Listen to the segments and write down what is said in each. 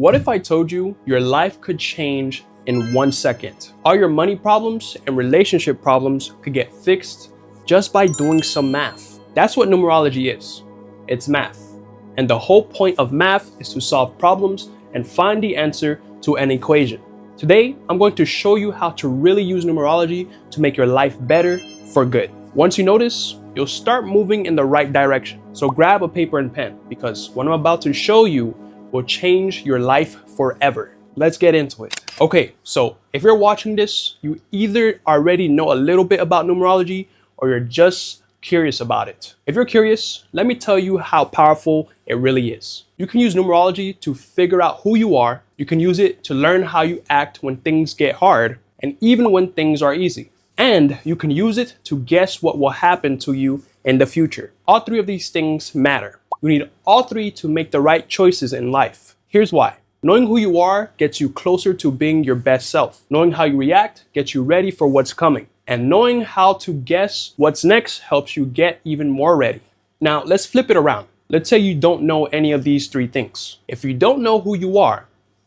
What if I told you your life could change in 1 second? All your money problems and relationship problems could get fixed just by doing some math. That's what numerology is. It's math. And the whole point of math is to solve problems and find the answer to an equation. Today, I'm going to show you how to really use numerology to make your life better for good. Once you notice, you'll start moving in the right direction. So grab a paper and pen, because what I'm about to show you will change your life forever. Let's get into it. Okay, so if you're watching this, you either already know a little bit about numerology or you're just curious about it. If you're curious, let me tell you how powerful it really is. You can use numerology to figure out who you are. You can use it to learn how you act when things get hard and even when things are easy. And you can use it to guess what will happen to you in the future. All three of these things matter. You need all three to make the right choices in life. Here's why. Knowing who you are gets you closer to being your best self. Knowing how you react gets you ready for what's coming. And knowing how to guess what's next helps you get even more ready. Now, let's flip it around. Let's say you don't know any of these three things. If you don't know who you are,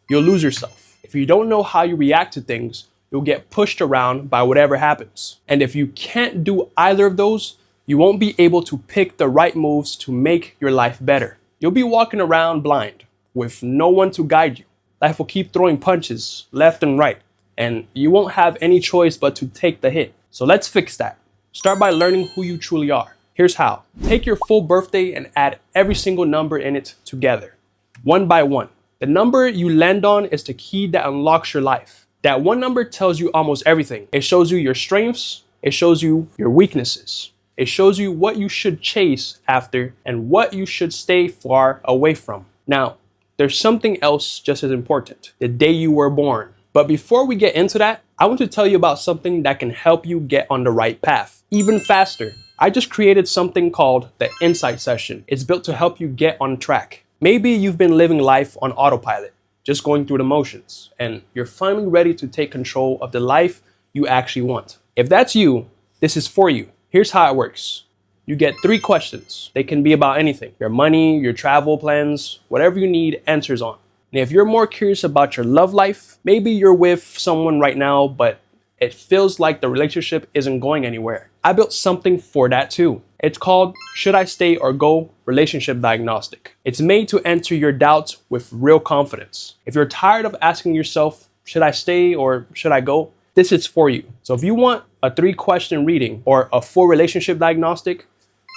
you'll lose yourself. If you don't know how you react to things, you'll get pushed around by whatever happens. And if you can't do either of those, you won't be able to pick the right moves to make your life better. You'll be walking around blind with no one to guide you. Life will keep throwing punches left and right, and you won't have any choice but to take the hit. So let's fix that. Start by learning who you truly are. Here's how. Take your full birthday and add every single number in it together, one by one. The number you land on is the key that unlocks your life. That one number tells you almost everything. It shows you your strengths. It shows you your weaknesses. It shows you what you should chase after and what you should stay far away from. Now, there's something else just as important, the day you were born. But before we get into that, I want to tell you about something that can help you get on the right path, even faster. I just created something called the Insight Session. It's built to help you get on track. Maybe you've been living life on autopilot, just going through the motions, and you're finally ready to take control of the life you actually want. If that's you, this is for you. Here's how it works. You get 3 questions. They can be about anything: your money, your travel plans, whatever you need answers on. And if you're more curious about your love life, maybe you're with someone right now, but it feels like the relationship isn't going anywhere. I built something for that too. It's called Should I Stay or Go Relationship Diagnostic. It's made to answer your doubts with real confidence. If you're tired of asking yourself, should I stay or should I go? This is for you. So if you want a 3-question reading or a full relationship diagnostic,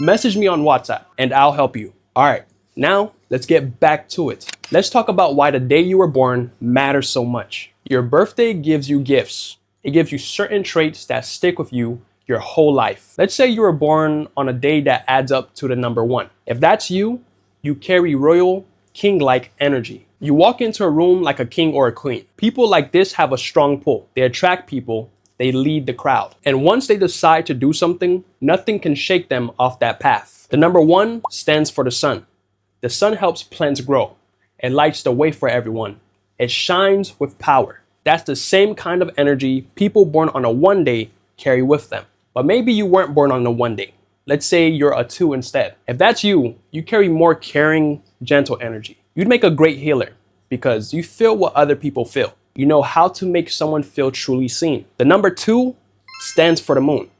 message me on WhatsApp and I'll help you. All right, now let's get back to it. Let's talk about why the day you were born matters so much. Your birthday gives you gifts. It gives you certain traits that stick with you your whole life. Let's say you were born on a day that adds up to the number 1. If that's you, you carry royal, king-like energy. You walk into a room like a king or a queen. People like this have a strong pull. They attract people. They lead the crowd. And once they decide to do something, nothing can shake them off that path. The number 1 stands for the sun. The sun helps plants grow. It lights the way for everyone. It shines with power. That's the same kind of energy people born on a 1 day carry with them. But maybe you weren't born on a 1 day. Let's say you're a 2 instead. If that's you, you carry more caring, gentle energy. You'd make a great healer because you feel what other people feel. You know how to make someone feel truly seen. The number 2 stands for the moon.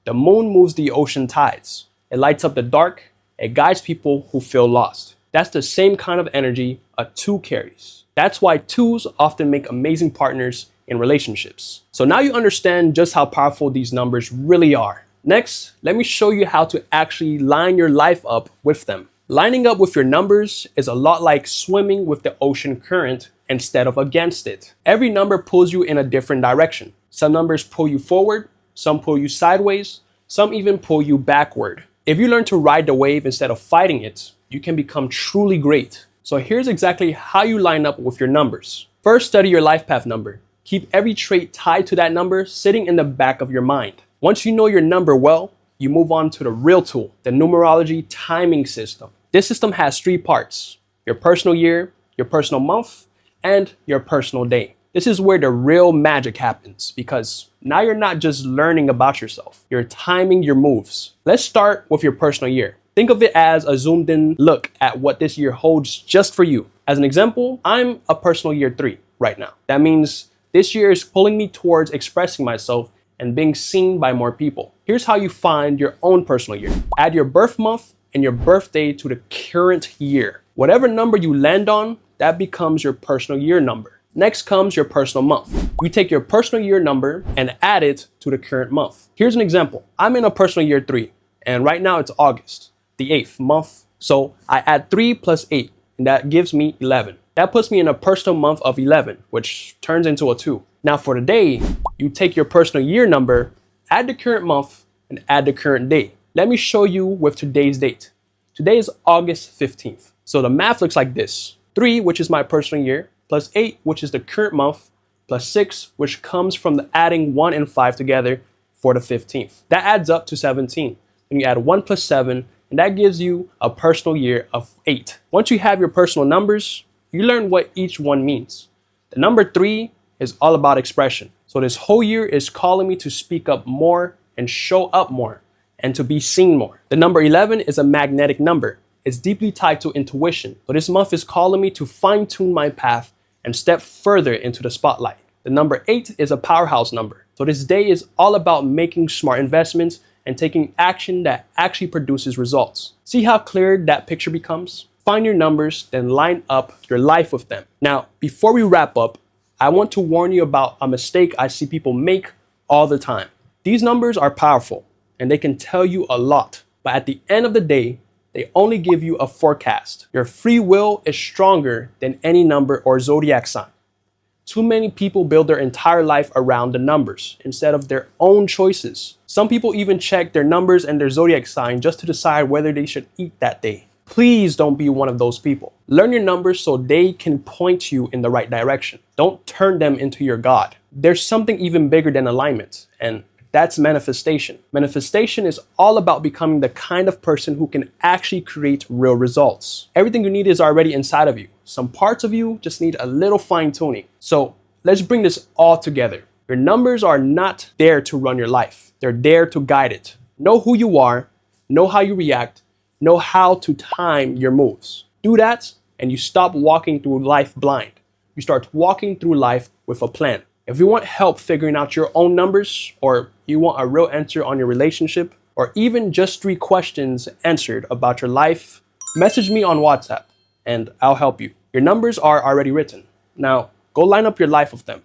The moon moves the ocean tides. It lights up the dark. It guides people who feel lost. That's the same kind of energy a 2 carries. That's why 2s often make amazing partners in relationships. So now you understand just how powerful these numbers really are. Next, let me show you how to actually line your life up with them. Lining up with your numbers is a lot like swimming with the ocean current instead of against it. Every number pulls you in a different direction. Some numbers pull you forward, some pull you sideways, some even pull you backward. If you learn to ride the wave instead of fighting it, you can become truly great. So here's exactly how you line up with your numbers. First, study your life path number. Keep every trait tied to that number sitting in the back of your mind. Once you know your number well, you move on to the real tool, the numerology timing system. This system has 3 parts: your personal year, your personal month, and your personal day. This is where the real magic happens, because now you're not just learning about yourself, you're timing your moves. Let's start with your personal year. Think of it as a zoomed in look at what this year holds just for you. As an example, I'm a personal year 3 right now. That means this year is pulling me towards expressing myself and being seen by more people. Here's how you find your own personal year. Add your birth month and your birthday to the current year. Whatever number you land on, that becomes your personal year number. Next comes your personal month. You take your personal year number and add it to the current month. Here's an example. I'm in a personal year 3, and right now it's August, the 8th month. So I add 3 plus 8, and that gives me 11. That puts me in a personal month of 11, which turns into a 2. Now for the day, you take your personal year number, add the current month, and add the current day. Let me show you with today's date. Today is August 15th. So the math looks like this. 3, which is my personal year, plus 8, which is the current month, plus 6, which comes from the adding 1 and 5 together for the 15th. That adds up to 17. And you add 1 plus 7, and that gives you a personal year of 8. Once you have your personal numbers, you learn what each one means. The number 3 is all about expression. So this whole year is calling me to speak up more and show up more and to be seen more. The number 11 is a magnetic number. It's deeply tied to intuition. So this month is calling me to fine-tune my path and step further into the spotlight. The number 8 is a powerhouse number. So this day is all about making smart investments and taking action that actually produces results. See how clear that picture becomes? Find your numbers, then line up your life with them. Now, before we wrap up, I want to warn you about a mistake I see people make all the time. These numbers are powerful and they can tell you a lot, but at the end of the day, they only give you a forecast. Your free will is stronger than any number or zodiac sign. Too many people build their entire life around the numbers instead of their own choices. Some people even check their numbers and their zodiac sign just to decide whether they should eat that day. Please don't be one of those people. Learn your numbers so they can point you in the right direction. Don't turn them into your God. There's something even bigger than alignment, and that's manifestation. Manifestation is all about becoming the kind of person who can actually create real results. Everything you need is already inside of you. Some parts of you just need a little fine tuning. So let's bring this all together. Your numbers are not there to run your life. They're there to guide it. Know who you are, know how you react, know how to time your moves. Do that and you stop walking through life blind. You start walking through life with a plan. If you want help figuring out your own numbers, or you want a real answer on your relationship, or even just 3 questions answered about your life, message me on WhatsApp and I'll help you. Your numbers are already written. Now, go line up your life with them.